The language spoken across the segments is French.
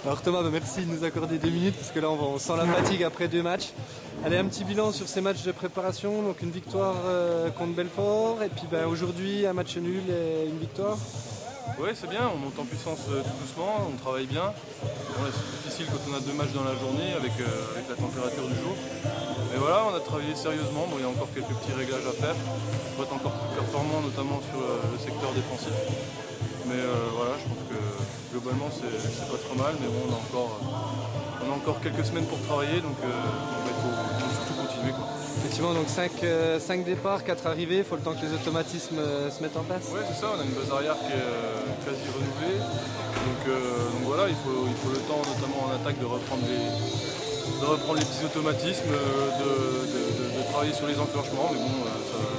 Alors Thomas, merci de nous accorder 2 minutes parce que là on sent la fatigue après 2 matchs. Allez, un petit bilan sur ces matchs de préparation, donc une victoire contre Belfort et puis aujourd'hui un match nul et une victoire. Ouais, c'est bien, on monte en puissance tout doucement, on travaille bien. Ouais, c'est difficile quand on a 2 matchs dans la journée avec la température du jour. Mais voilà, on a travaillé sérieusement, il y a encore quelques petits réglages à faire pour être encore plus performant, notamment sur le secteur défensif. Mais voilà, je pense que globalement c'est pas trop mal, mais bon, on a encore quelques semaines pour travailler, donc il faut surtout continuer, quoi. Effectivement, donc 5 départs, 4 arrivées, il faut le temps que les automatismes se mettent en place. Ouais, c'est ça, on a une base arrière qui est quasi renouvelée. Donc voilà, il faut le temps, notamment en attaque, de reprendre les petits automatismes, de travailler sur les enclenchements. Mais bon,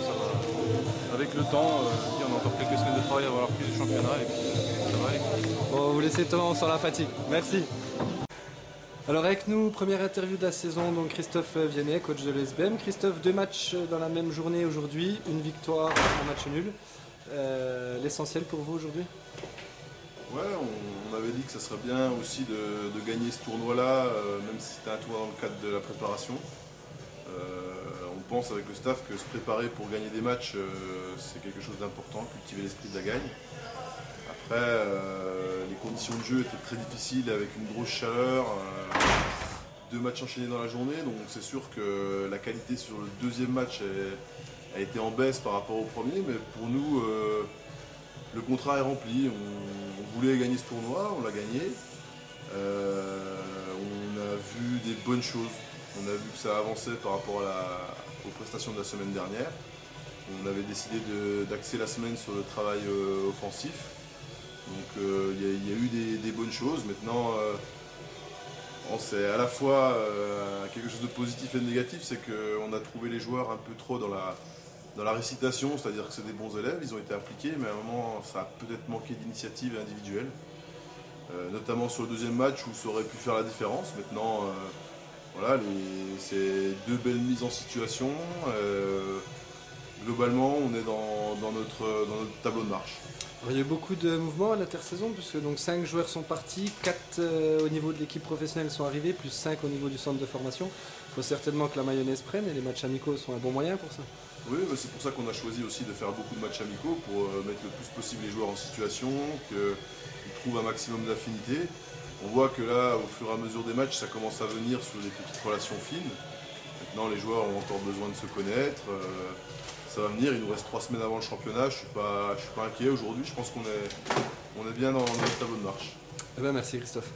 ça va. Avec le temps, on a encore quelques semaines de travail avant la reprise du championnat et puis ça va aller. Bon, vous laissez Thomas, on sent la fatigue. Merci. Alors avec nous, première interview de la saison, donc Christophe Viennet, coach de l'ESBM. Christophe, 2 matchs dans la même journée aujourd'hui, une victoire, un match nul. L'essentiel pour vous aujourd'hui? Ouais, on avait dit que ça serait bien aussi de gagner ce tournoi-là, même si c'était un tournoi dans le cadre de la préparation. On pense avec le staff que se préparer pour gagner des matchs, c'est quelque chose d'important, cultiver l'esprit de la gagne. Après, les conditions de jeu étaient très difficiles avec une grosse chaleur, 2 matchs enchaînés dans la journée, donc c'est sûr que la qualité sur le deuxième match a été en baisse par rapport au premier, mais pour nous, le contrat est rempli. On voulait gagner ce tournoi, on l'a gagné. On a vu des bonnes choses. On a vu que ça avançait par rapport aux prestations de la semaine dernière. On avait décidé d'axer la semaine sur le travail offensif. Donc il y a eu des bonnes choses. Maintenant, c'est à la fois quelque chose de positif et de négatif, c'est qu'on a trouvé les joueurs un peu trop dans la récitation, c'est-à-dire que c'est des bons élèves, ils ont été appliqués, mais à un moment, ça a peut-être manqué d'initiative individuelle. Notamment sur le deuxième match où ça aurait pu faire la différence. Maintenant, voilà, c'est 2 belles mises en situation. Globalement, on est dans notre tableau de marche. Alors, il y a eu beaucoup de mouvements à l'intersaison, puisque donc 5 joueurs sont partis, 4 au niveau de l'équipe professionnelle sont arrivés, plus 5 au niveau du centre de formation. Il faut certainement que la mayonnaise prenne et les matchs amicaux sont un bon moyen pour ça. Oui, c'est pour ça qu'on a choisi aussi de faire beaucoup de matchs amicaux pour mettre le plus possible les joueurs en situation, qu'ils trouvent un maximum d'affinité. On voit que là, au fur et à mesure des matchs, ça commence à venir sur des petites relations fines. Maintenant, les joueurs ont encore besoin de se connaître. Ça va venir, il nous reste 3 semaines avant le championnat, je suis pas inquiet aujourd'hui, je pense qu'on est bien dans notre tableau de marche. Eh ben, merci Christophe.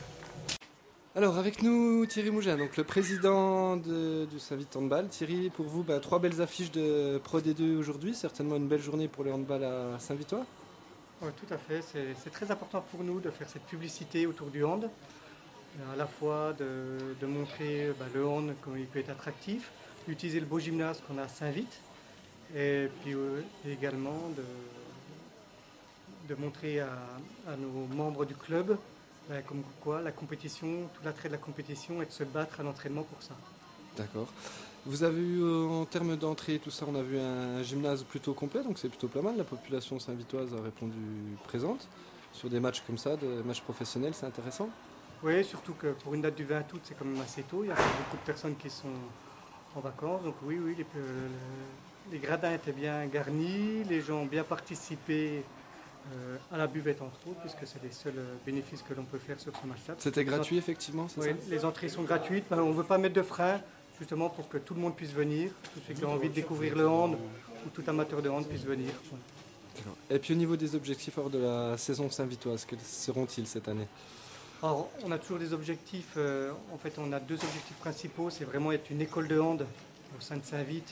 Alors avec nous Thierry Mougin, donc le président du Saint-Vit Handball. Thierry, pour vous, 3 belles affiches de Pro D2 aujourd'hui, certainement une belle journée pour le handball à Saint-Victoire. Oui, tout à fait, c'est très important pour nous de faire cette publicité autour du hand, à la fois de montrer le hand, comment il peut être attractif, d'utiliser le beau gymnase qu'on a à Saint-Vit, et puis également de montrer à nos membres du club comme quoi la compétition, tout l'attrait de la compétition est de se battre à l'entraînement pour ça. D'accord. Vous avez eu en termes d'entrée, tout ça, on a vu un gymnase plutôt complet, donc c'est plutôt pas mal. La population saint-vitoise a répondu présente. Sur des matchs comme ça, des matchs professionnels, c'est intéressant. Oui, surtout que pour une date du 20 août, c'est quand même assez tôt. Il y a beaucoup de personnes qui sont en vacances. Donc oui, les gradins étaient bien garnis, les gens ont bien participé à la buvette entre autres, puisque c'est les seuls bénéfices que l'on peut faire sur ce match-là. C'était gratuit effectivement, c'est oui, ça? Les entrées sont gratuites. On ne veut pas mettre de frein, justement pour que tout le monde puisse venir, tous ceux qui ont envie de découvrir le hand ou tout amateur de hand puisse venir. Et puis au niveau des objectifs hors de la saison saint-vitoise, quels seront-ils cette année? Alors, on a toujours des objectifs, en fait on a 2 objectifs principaux, c'est vraiment être une école de hand au sein de Saint-Vit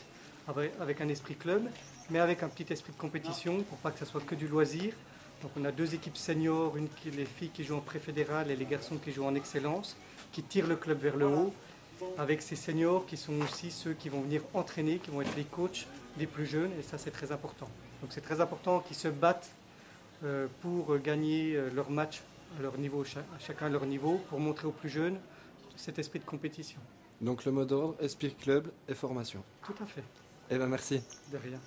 avec un esprit club, mais avec un petit esprit de compétition pour pas que ça soit que du loisir. Donc on a 2 équipes seniors, les filles qui jouent en pré-fédéral et les garçons qui jouent en excellence, qui tirent le club vers le haut, avec ces seniors qui sont aussi ceux qui vont venir entraîner, qui vont être les coachs des plus jeunes, et ça c'est très important. Donc c'est très important qu'ils se battent pour gagner leur match à leur niveau, chacun à leur niveau, pour montrer aux plus jeunes cet esprit de compétition. Donc le mot d'ordre, esprit club et formation. Tout à fait. Eh bien merci. De rien.